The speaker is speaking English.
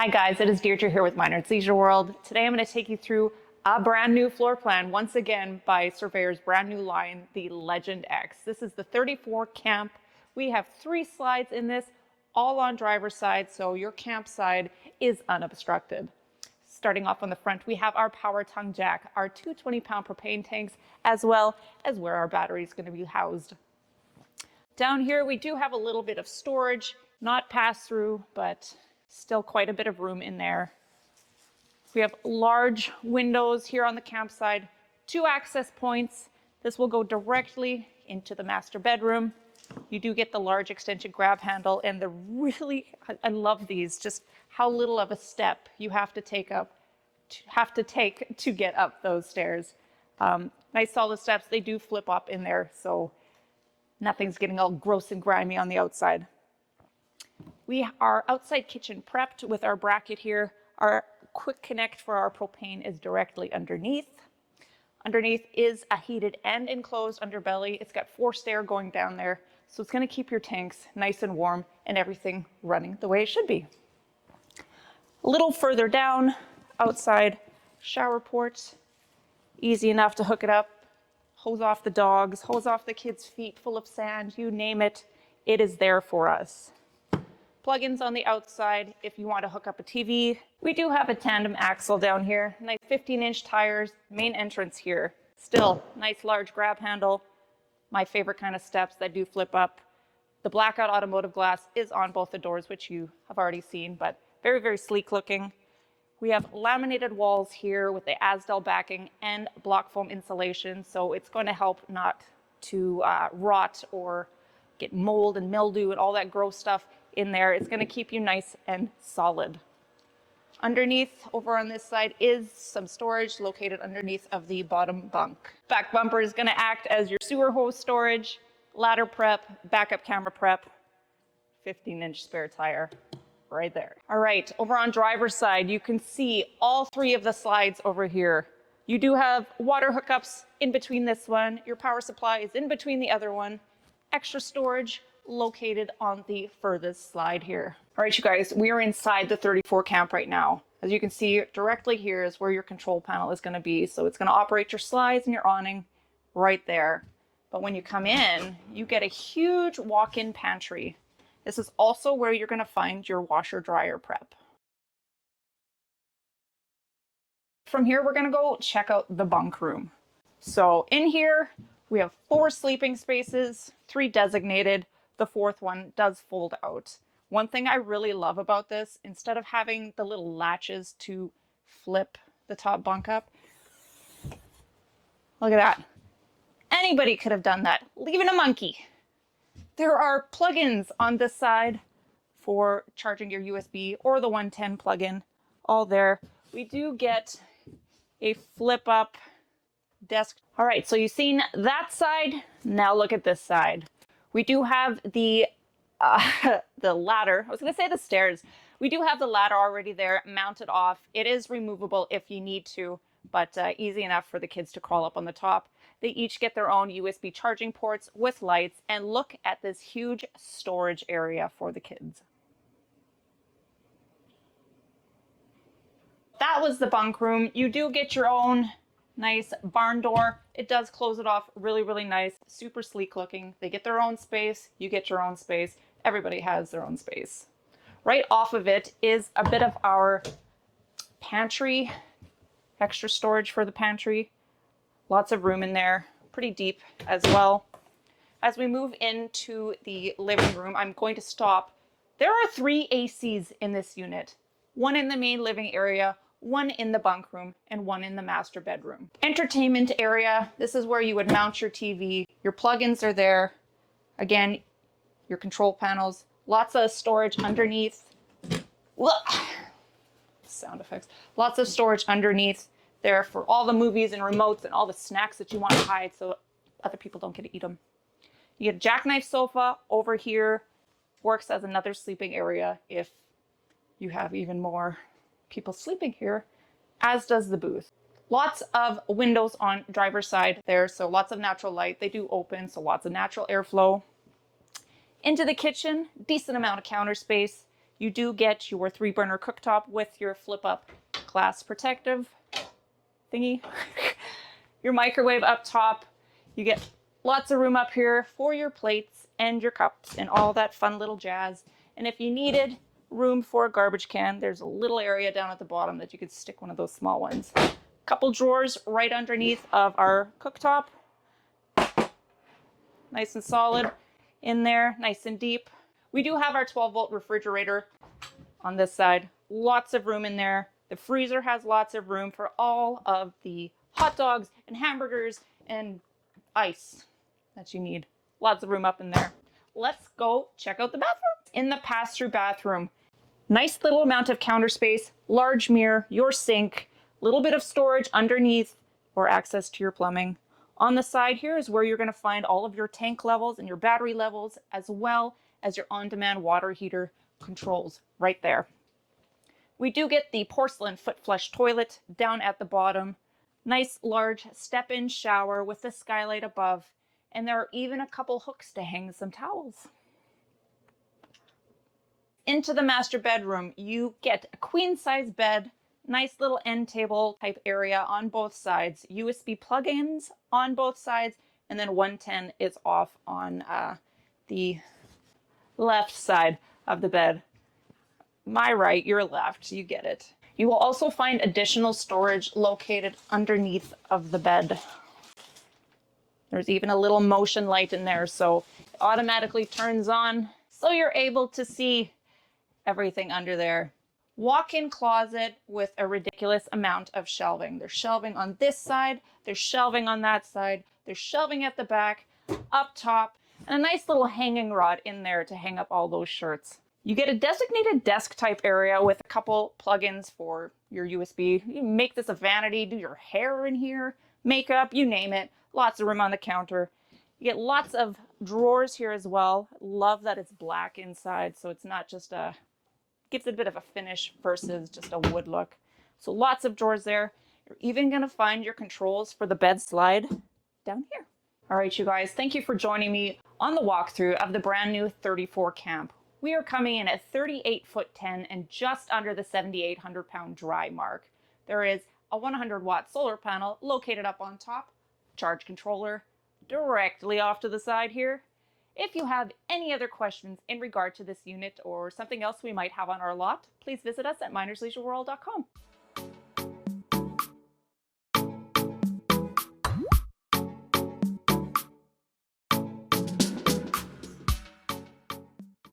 Hi guys, it is Deirdre here with Minard's Leisure World. Today I'm going to take you through a brand new floor plan, once again by Surveyor's brand new line, the Legend X. This is the 34 camp. We have 3 slides in this, all on driver's side, so your camp side is unobstructed. Starting off on the front, we have our power tongue jack, our 220-pound propane tanks, as well as where our battery is going to be housed. Down here, we do have a little bit of storage, not pass-through, but still quite a bit of room in there. We have large windows here on the campsite, 2 access points. This will go directly into the master bedroom. You do get the large extension grab handle, and I love these, just how little of a step you have to take to get up those stairs. Nice solid steps. They do flip up in there, so nothing's getting all gross and grimy on the outside. We are outside kitchen prepped with our bracket here. Our quick connect for our propane is directly underneath. Underneath is a heated and enclosed underbelly. It's got forced air going down there, so it's going to keep your tanks nice and warm and everything running the way it should be. A little further down, outside shower port. Easy enough to hook it up, hose off the dogs, hose off the kids' feet full of sand, you name it, it is there for us. Plugins on the outside if you want to hook up a TV. We do have a tandem axle down here, nice 15-inch tires, main entrance here. Still, nice large grab handle, my favorite kind of steps that do flip up. The blackout automotive glass is on both the doors, which you have already seen, but very, very sleek looking. We have laminated walls here with the Asdel backing and block foam insulation, so it's going to help not to rot or get mold and mildew and all that gross stuff in there. It's going to keep you nice and solid. Underneath, over on this side, is some storage located underneath of the bottom bunk. Back bumper is going to act as your sewer hose storage, ladder prep, backup camera prep, 15-inch spare tire right there. All right, over on driver's side, you can see all 3 of the slides over here. You do have water hookups in between this one. Your power supply is in between the other one. Extra storage located on the furthest slide here. All right, you guys, we are inside the 34 camp right now. As you can see, directly here is where your control panel is going to be. So it's going to operate your slides and your awning right there. But when you come in, you get a huge walk-in pantry. This is also where you're going to find your washer dryer prep. From here, we're going to go check out the bunk room. So in here, we have 4 sleeping spaces, 3 designated. The 4th one does fold out. One thing I really love about this, instead of having the little latches to flip the top bunk up, look at that. Anybody could have done that, even a monkey. There are plugins on this side for charging your USB or the 110 plug-in, all there. We do get a flip up desk. All right, so you've seen that side. Now look at this side. We do have the ladder. I was going to say the stairs. We do have the ladder already there mounted off. It is removable if you need to, but easy enough for the kids to crawl up on the top. They each get their own USB charging ports with lights, and look at this huge storage area for the kids. That was the bunk room. You do get your own nice barn door. It does close it off really, really nice, super sleek looking. They get their own space, you get your own space. Everybody has their own space. Right off of it is a bit of our pantry, extra storage for the pantry. Lots of room in there, pretty deep as well. As we move into the living room, I'm going to stop. There are 3 ACs in this unit. 1 in the main living area, 1 in the bunk room, and 1 in the master bedroom. Entertainment area, this is where you would mount your TV. Your plugins are there. Again, your control panels, lots of storage underneath. Sound effects. Lots of storage underneath there for all the movies and remotes and all the snacks that you want to hide so other people don't get to eat them. You get a jackknife sofa over here, works as another sleeping area if you have even more people sleeping here, as does the booth. Lots of windows on driver's side there, so lots of natural light. They do open, so lots of natural airflow. Into the kitchen, decent amount of counter space. You do get your 3-burner cooktop with your flip-up glass protective thingy. Your microwave up top. You get lots of room up here for your plates and your cups and all that fun little jazz. And if you needed room for a garbage can, there's a little area down at the bottom that you could stick one of those small ones. Couple drawers right underneath of our cooktop. Nice and solid in there, nice and deep. We do have our 12-volt refrigerator on this side. Lots of room in there. The freezer has lots of room for all of the hot dogs and hamburgers and ice that you need. Lots of room up in there. Let's go check out the bathroom. In the pass-through bathroom, nice little amount of counter space, large mirror, your sink, little bit of storage underneath or access to your plumbing. On the side here is where you're going to find all of your tank levels and your battery levels, as well as your on-demand water heater controls right there. We do get the porcelain foot flush toilet down at the bottom. Nice large step-in shower with the skylight above. And there are even a couple hooks to hang some towels. Into the master bedroom, you get a queen-size bed, nice little end table type area on both sides, USB plug-ins on both sides, and then 110 is off on the left side of the bed. My right, your left, you get it. You will also find additional storage located underneath of the bed. There's even a little motion light in there, so it automatically turns on, so you're able to see everything under there. Walk-in closet with a ridiculous amount of shelving. There's shelving on this side, there's shelving on that side, there's shelving at the back, up top, and a nice little hanging rod in there to hang up all those shirts. You get a designated desk type area with a couple plugins for your USB. You can make this a vanity, do your hair in here, makeup, you name it. Lots of room on the counter. You get lots of drawers here as well. Love that it's black inside, so it's not just gives it a bit of a finish versus just a wood look. So lots of drawers there. You're even gonna find your controls for the bed slide down here. All right, you guys, thank you for joining me on the walkthrough of the brand new 34 Camp. We are coming in at 38'10" and just under the 7,800 pound dry mark. There is a 100-watt solar panel located up on top, charge controller directly off to the side here. If you have any other questions in regard to this unit or something else we might have on our lot, please visit us at minersleisureworld.com.